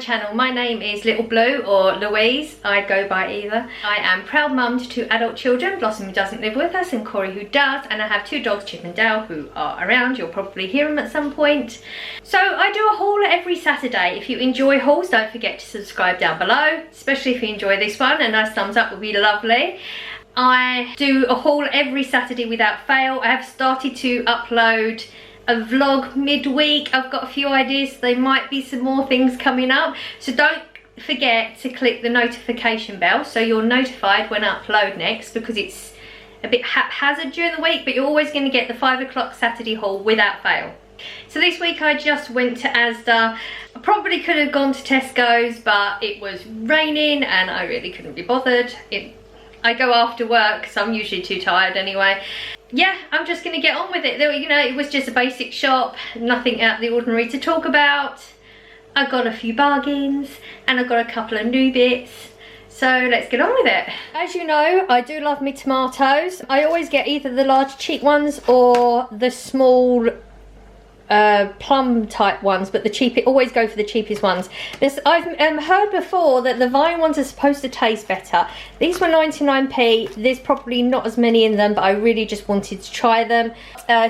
channel. My name is Little Blue or Louise, I go by either. I am proud mum to 2 adult children, Blossom who doesn't live with us and Corey who does, and I have 2 dogs, Chip and Dale, who are around. You'll probably hear them at some point. So I do a haul every Saturday. If you enjoy hauls, don't forget to subscribe down below, especially if you enjoy this one. A nice thumbs up would be lovely. I do a haul every Saturday without fail. I have started to upload a vlog midweek. I've got a few ideas. There might be some more things coming up, so don't forget to click the notification bell so you're notified when I upload next, because it's a bit haphazard during the week, but you're always going to get the 5 o'clock Saturday haul without fail. So this week I just went to Asda. I probably could have gone to Tesco's, but it was raining and I really couldn't be bothered. I go after work, so I'm usually too tired anyway. Yeah, I'm just going to get on with it. You know, it was just a basic shop, nothing out of the ordinary to talk about. I got a few bargains and I got a couple of new bits. So let's get on with it. As you know, I do love me tomatoes. I always get either the large cheap ones or the small plum type ones, but always go for the cheapest ones. I've heard before that the vine ones are supposed to taste better. These were 99p. There's probably not as many in them, but I really just wanted to try them.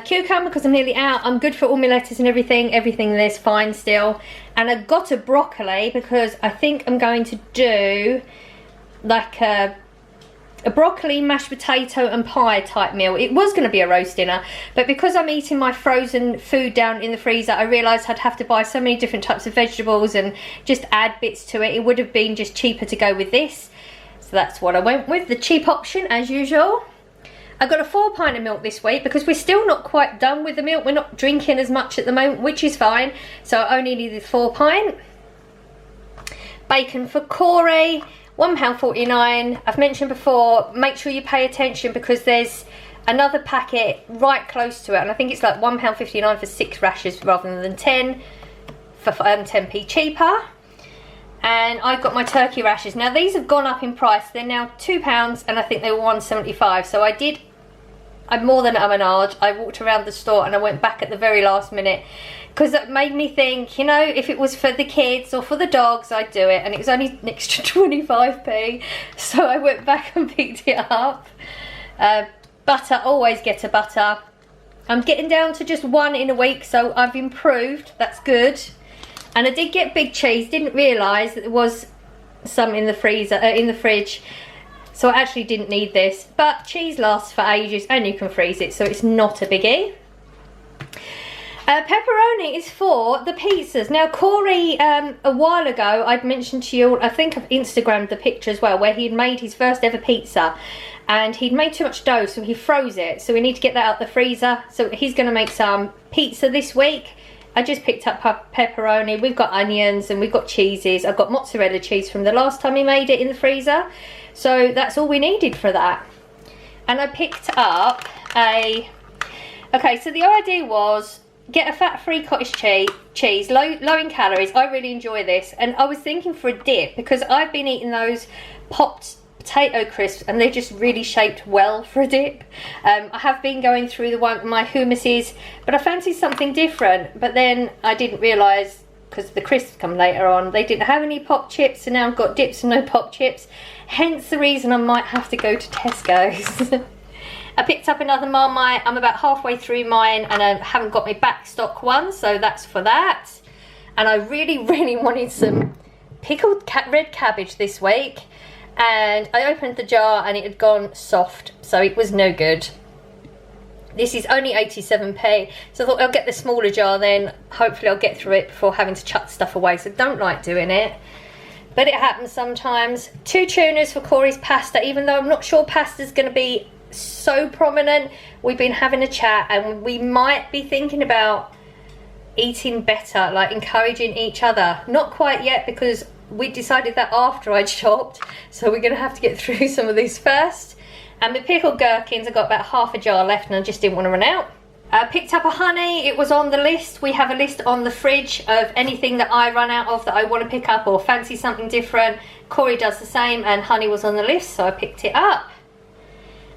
Cucumber, because I'm nearly out. I'm good for all my lettuce and everything. Everything there's fine still. And I got a broccoli because I think I'm going to do like a broccoli, mashed potato and pie type meal. It was going to be a roast dinner, but because I'm eating my frozen food down in the freezer, I realised I'd have to buy so many different types of vegetables and just add bits to it. It would have been just cheaper to go with this, so that's what I went with, the cheap option as usual. I got a 4 pint of milk this week because we're still not quite done with the milk. We're not drinking as much at the moment, which is fine, so I only needed 4 pint. Bacon for Corey, £1.49. I've mentioned before, make sure you pay attention because there's another packet right close to it, and I think it's like £1.59 for 6 rashers rather than 10 for 10p cheaper. And I got my turkey rashers. Now these have gone up in price. They're now £2 and I think they were £1.75. So I'm more than menage. I walked around the store and I went back at the very last minute because it made me think, you know, if it was for the kids or for the dogs, I'd do it. And it was only an extra 25p. So I went back and picked it up. Butter, always get a butter. I'm getting down to just 1 in a week, so I've improved. That's good. And I did get big cheese. Didn't realise that there was some in the freezer, in the fridge. So I actually didn't need this. But cheese lasts for ages and you can freeze it, so it's not a biggie. Pepperoni is for the pizzas. Now Corey, a while ago, I'd mentioned to you, I think I've Instagrammed the picture as well, where he'd made his first ever pizza. And he'd made too much dough, so he froze it. So we need to get that out the freezer. So he's going to make some pizza this week. I just picked up pepperoni. We've got onions and we've got cheeses. I've got mozzarella cheese from the last time he made it in the freezer. So that's all we needed for that. And I picked up okay, so the idea was get a fat-free cottage cheese, low in calories. I really enjoy this. And I was thinking for a dip, because I've been eating those popped potato crisps and they're just really shaped well for a dip. I have been going through my hummuses, but I fancied something different. But then I didn't realise, because the crisps come later on, they didn't have any pop chips, and now I've got dips and no pop chips. Hence the reason I might have to go to Tesco's. I picked up another Marmite. I'm about halfway through mine and I haven't got my back stock one, so that's for that. And I really wanted some pickled red cabbage this week. And I opened the jar and it had gone soft, so it was no good. This is only 87p, so I thought I'll get the smaller jar then. Hopefully I'll get through it before having to chuck stuff away, so don't like doing it. But it happens sometimes. 2 tunas for Corey's pasta, even though I'm not sure pasta's going to be so prominent. We've been having a chat and we might be thinking about eating better, like encouraging each other. Not quite yet, because we decided that after I'd shopped, so we're going to have to get through some of these first. And the pickled gherkins, I got about half a jar left and I just didn't want to run out. I picked up a honey. It was on the list. We have a list on the fridge of anything that I run out of that I want to pick up or fancy something different. Corey does the same, and honey was on the list, so I picked it up.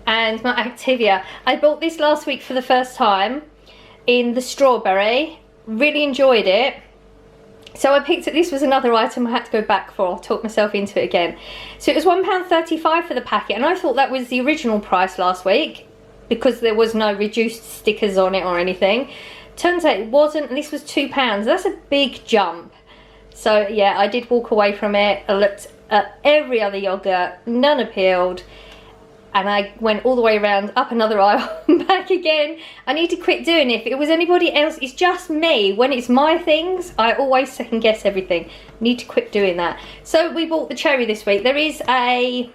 And my Activia, I bought this last week for the first time in the strawberry. Really enjoyed it. So I picked it, this was another item I had to go back for, I'll talk myself into it again. So it was £1.35 for the packet, and I thought that was the original price last week because there was no reduced stickers on it or anything. Turns out it wasn't, and this was £2. That's a big jump. So yeah, I did walk away from it. I looked at every other yoghurt, none appealed. And I went all the way around, up another aisle, and back again. I need to quit doing it. If it was anybody else, it's just me. When it's my things, I always second guess everything. Need to quit doing that. So we bought the cherry this week. There is a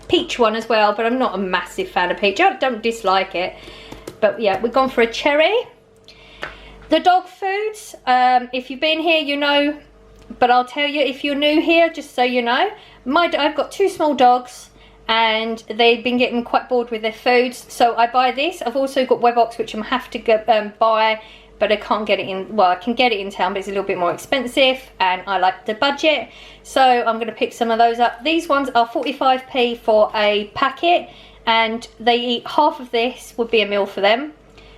peach one as well, but I'm not a massive fan of peach. I don't dislike it. But yeah, we've gone for a cherry. The dog foods, if you've been here, you know. But I'll tell you, if you're new here, just so you know, I've got 2 small dogs. And they've been getting quite bored with their foods, so I buy this. I've also got Webox, which I'm have to go, buy, but I can't get it in, well, I can get it in town, but it's a little bit more expensive, and I like the budget, so I'm going to pick some of those up. These ones are 45p for a packet, and they eat half of this, would be a meal for them.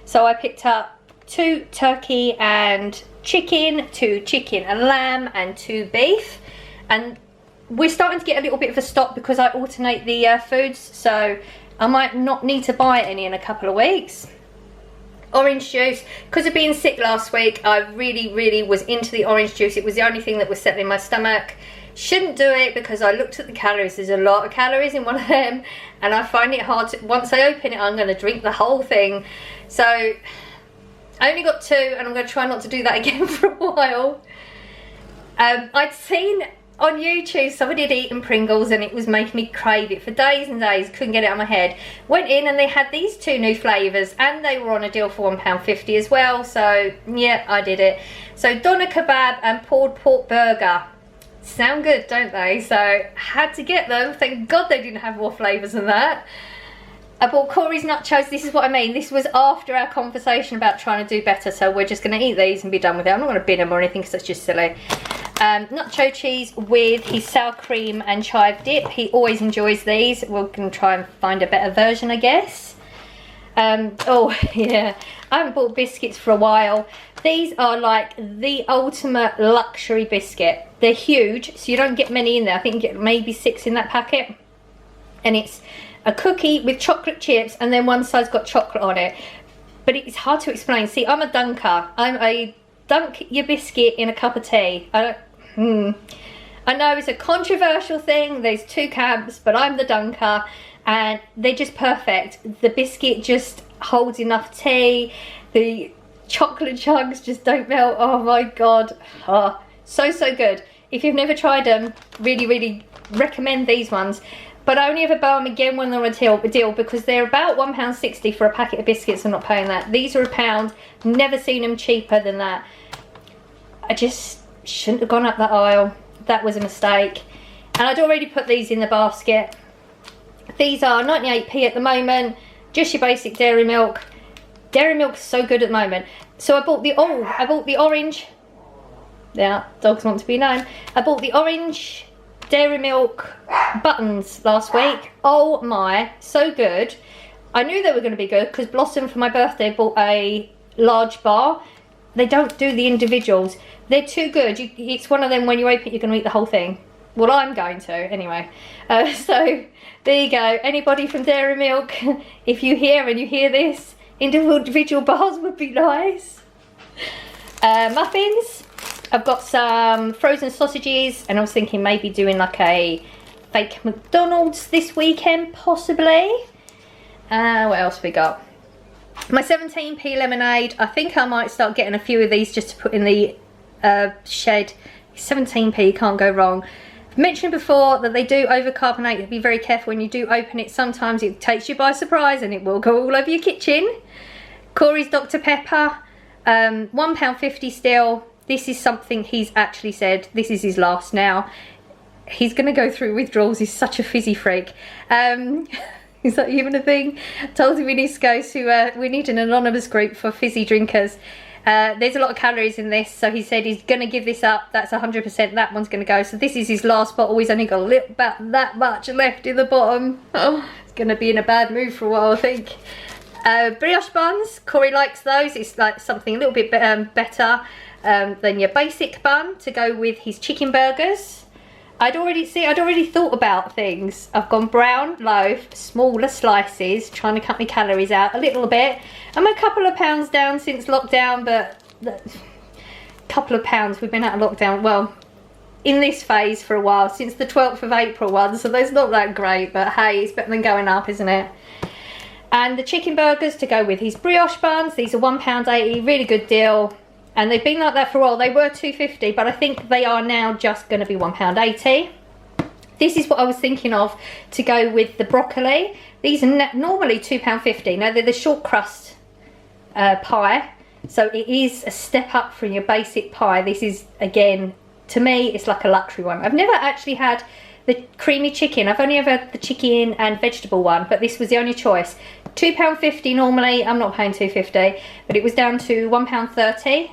So I picked up 2 turkey and chicken, 2 chicken and lamb, and 2 beef, and we're starting to get a little bit of a stock because I alternate the foods, so I might not need to buy any in a couple of weeks. Orange juice, because of being sick last week, I really was into the orange juice. It was the only thing that was settling my stomach. Shouldn't do it because I looked at the calories. There's a lot of calories in one of them, and I find it hard to, once I open it, I'm going to drink the whole thing. So I only got 2, and I'm going to try not to do that again for a while. I'd seen on YouTube somebody had eaten Pringles and it was making me crave it for days and days. Couldn't get it out of my head. Went in and they had these 2 new flavours, and they were on a deal for £1.50 as well, so yeah, I did it. So doner kebab and pulled pork burger sound good, don't they? So had to get them. Thank God they didn't have more flavours than that. I bought Corey's nachos. This is what I mean. This was after our conversation about trying to do better, so we're just going to eat these and be done with it. I'm not going to bin them or anything because that's just silly. Nacho cheese with his sour cream and chive dip. He always enjoys these. We're going to try and find a better version, I guess. Oh yeah, I haven't bought biscuits for a while. These are like the ultimate luxury biscuit. They're huge, so you don't get many in there. I think you get maybe 6 in that packet. And it's a cookie with chocolate chips, and then one side's got chocolate on it. But it's hard to explain. See, I'm a dunker. I'm a dunk your biscuit in a cup of tea. I know it's a controversial thing. There's 2 camps, but I'm the dunker, and they're just perfect. The biscuit just holds enough tea. The chocolate chunks just don't melt. Oh my God. Oh, so good. If you've never tried them, really recommend these ones. But I only ever buy them again when they're on a deal because they're about £1.60 for a packet of biscuits. I'm not paying that. These are £1. Never seen them cheaper than that. I just shouldn't have gone up that aisle. That was a mistake. And I'd already put these in the basket. These are 98p at the moment. Just your basic dairy milk. Dairy milk's so good at the moment. So I bought the orange. Yeah, dogs want to be known. I bought the orange dairy milk buttons last week. Oh my, so good. I knew they were going to be good because Blossom for my birthday bought a large bar. They don't do the individuals. They're too good. It's one of them, when you open it, you're going to eat the whole thing. Well, I'm going to, anyway. So, there you go. Anybody from Dairy Milk, if you hear this, individual bars would be nice. Muffins. I've got some frozen sausages, and I was thinking maybe doing like a fake McDonald's this weekend, possibly. What else have we got? My 17p lemonade. I think I might start getting a few of these just to put in the shed. 17p, can't go wrong. I've mentioned before that they do overcarbonate. Be very careful when you do open it. Sometimes it takes you by surprise and it will go all over your kitchen. Corey's Dr. Pepper, £1.50 still. This is something he's actually said, this is his last now. He's going to go through withdrawals. He's such a fizzy freak. Is that even a thing? I told him we need to go to, we need an anonymous group for fizzy drinkers. There's a lot of calories in this, so he said he's going to give this up. That's 100%, that one's going to go. So this is his last bottle. He's only got a little, about that much left in the bottom. Oh, it's going to be in a bad mood for a while, I think. Brioche buns, Corey likes those. It's like something a little bit better. Then your basic bun to go with his chicken burgers. I'd already thought about things. I've gone brown loaf, smaller slices, trying to cut my calories out a little bit. I'm a couple of pounds down since lockdown, but couple of pounds, we've been out of lockdown, well, in this phase for a while, since the 12th of April one, so that's not that great, but hey, it's better than going up, isn't it? And the chicken burgers to go with his brioche buns. These are £1.80, really good deal. And they've been like that for a while. They were £2.50, but I think they are now just going to be £1.80. This is what I was thinking of to go with the broccoli. These are normally £2.50. Now they're the short crust pie, so it is a step up from your basic pie. This is, again, to me, it's like a luxury one. I've never actually had the creamy chicken. I've only ever had the chicken and vegetable one, but this was the only choice. £2.50 normally. I'm not paying £2.50, but it was down to £1.30.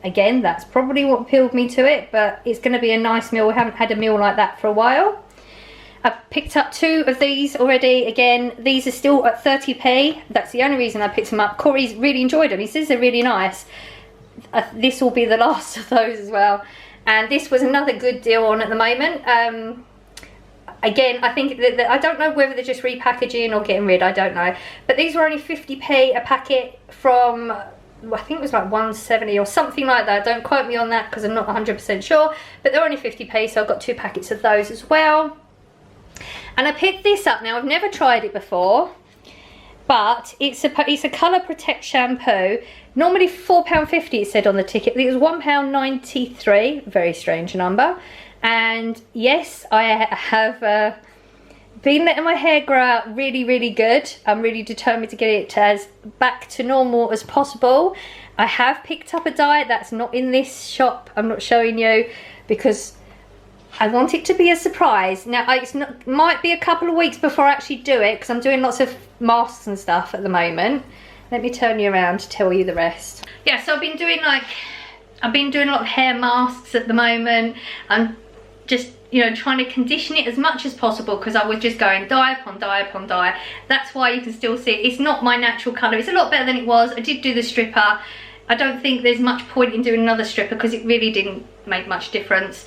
Again, that's probably what appealed me to it, but it's going to be a nice meal. We haven't had a meal like that for a while. I've picked up 2 of these already. Again, these are still at 30p. That's the only reason I picked them up. Corey's really enjoyed them. He says they're really nice. This will be the last of those as well. And this was another good deal on at the moment. Again, I think that I don't know whether they're just repackaging or getting rid, I don't know. But these were only 50p a packet from, I think it was like 170 or something like that. Don't quote me on that because I'm not 100% sure. But they're only 50p, so I've got 2 packets of those as well. And I picked this up. Now, I've never tried it before, but it's a colour protect shampoo. Normally £4.50 it said on the ticket. It was £1.93, very strange number. And yes, I have been letting my hair grow out really, really good. I'm really determined to get it as back to normal as possible. I have picked up a dye that's not in this shop. I'm not showing you because I want it to be a surprise. Now, might be a couple of weeks before I actually do it because I'm doing lots of masks and stuff at the moment. Let me turn you around to tell you the rest. Yeah, so I've been doing a lot of hair masks at the moment. I'm just, you know, trying to condition it as much as possible because I was just going dye upon dye upon dye. That's why you can still see it. It's not my natural colour. It's a lot better than it was. I did do the stripper. I don't think there's much point in doing another stripper because it really didn't make much difference.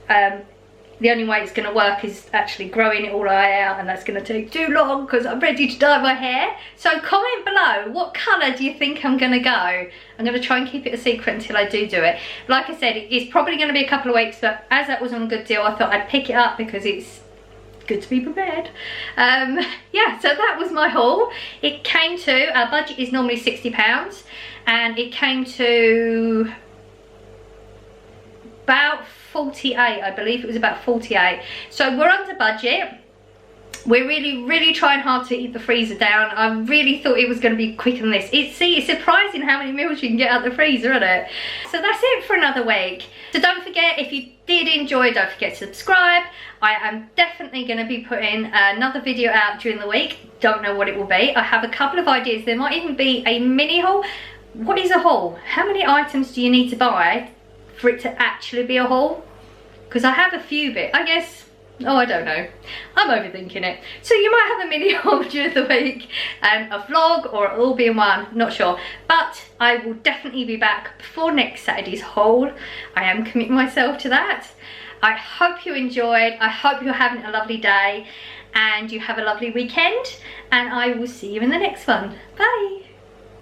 The only way it's going to work is actually growing it all out, and that's going to take too long because I'm ready to dye my hair. So comment below, what colour do you think I'm going to go? I'm going to try and keep it a secret until I do it. Like I said, it's probably going to be a couple of weeks, but as that was on a good deal, I thought I'd pick it up because it's good to be prepared. Yeah, so that was my haul. It came to, our budget is normally £60, and it came to about 48, I believe it was about 48. So we're under budget. We're really trying hard to eat the freezer down. I really thought it was going to be quicker than this. It's surprising how many meals you can get out the freezer, isn't it? So that's it for another week. So don't forget, if you did enjoy, don't forget to subscribe. I am definitely going to be putting another video out during the week. Don't know what it will be. I have a couple of ideas. There might even be a mini haul. What is a haul? How many items do you need to buy for it to actually be a haul? Because I have a few bits, I guess. Oh, I don't know. I'm overthinking it. So you might have a mini haul during the week, a vlog, or it'll all be in one, not sure. But I will definitely be back before next Saturday's haul. I am committing myself to that. I hope you enjoyed. I hope you're having a lovely day and you have a lovely weekend. And I will see you in the next one. Bye.